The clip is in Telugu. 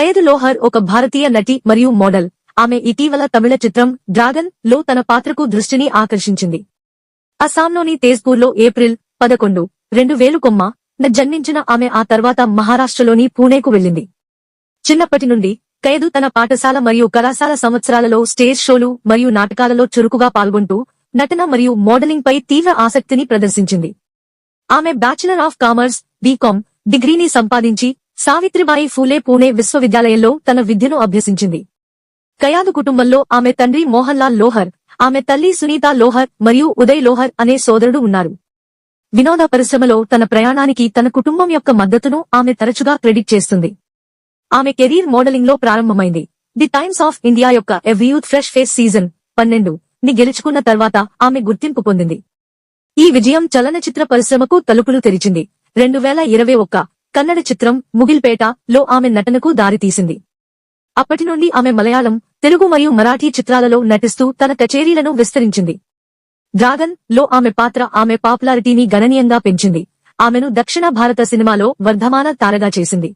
ఖైదు లోహర్ ఒక భారతీయ నటి మరియు మోడల్. ఆమె ఇటీవల తమిళ చిత్రం డ్రాగన్ లో తన పాత్రకు దృష్టిని ఆకర్షించింది. అస్సాంలోని తేజ్పూర్లో ఏప్రిల్ 11, 2000న జన్మించిన ఆమె ఆ తర్వాత మహారాష్ట్రలోని పూణేకు వెళ్ళింది. చిన్నప్పటి నుండి ఖైదు తన పాఠశాల మరియు కళాశాల సంవత్సరాలలో స్టేజ్ షోలు మరియు నాటకాలలో చురుకుగా పాల్గొంటూ నటన మరియు మోడలింగ్ పై తీవ్ర ఆసక్తిని ప్రదర్శించింది. ఆమె బ్యాచిలర్ ఆఫ్ కామర్స్ (బీకాం) డిగ్రీని సంపాదించి సావిత్రిబాయి ఫూలే పూణే విశ్వవిద్యాలయంలో తన విద్యను అభ్యసించింది. ఖయాదు కుటుంబంలో ఆమె తండ్రి మోహన్ లాల్ లోహర్, ఆమె తల్లి సునీతా లోహర్ మరియు ఉదయ్ లోహర్ అనే సోదరుడు ఉన్నారు. వినోద పరిశ్రమలో తన ప్రయాణానికి తన కుటుంబం యొక్క మద్దతును ఆమె తరచుగా క్రెడిట్ చేస్తుంది. ఆమె కెరీర్ మోడలింగ్ లో ప్రారంభమైంది. ది టైమ్స్ ఆఫ్ ఇండియా యొక్క every youth fresh face season 12ని గెలుచుకున్న తర్వాత ఆమె గుర్తింపు పొందింది. ఈ విజయం చలనచిత్ర పరిశ్రమకు తలుపులు తెరిచింది. 2021 కన్నడ చిత్రం ముగిల్పేట లో ఆమె నటనకు దారితీసింది. అప్పటి నుండి ఆమె మలయాళం, తెలుగు మరియు మరాఠీ చిత్రాలలో నటిస్తూ తన కచేరీలను విస్తరించింది. డ్రాగన్ లో ఆమె పాత్ర ఆమె పాపులారిటీని గణనీయంగా పెంచింది. ఆమెను దక్షిణ భారత సినిమాలో వర్ధమాన తారగా చేసింది.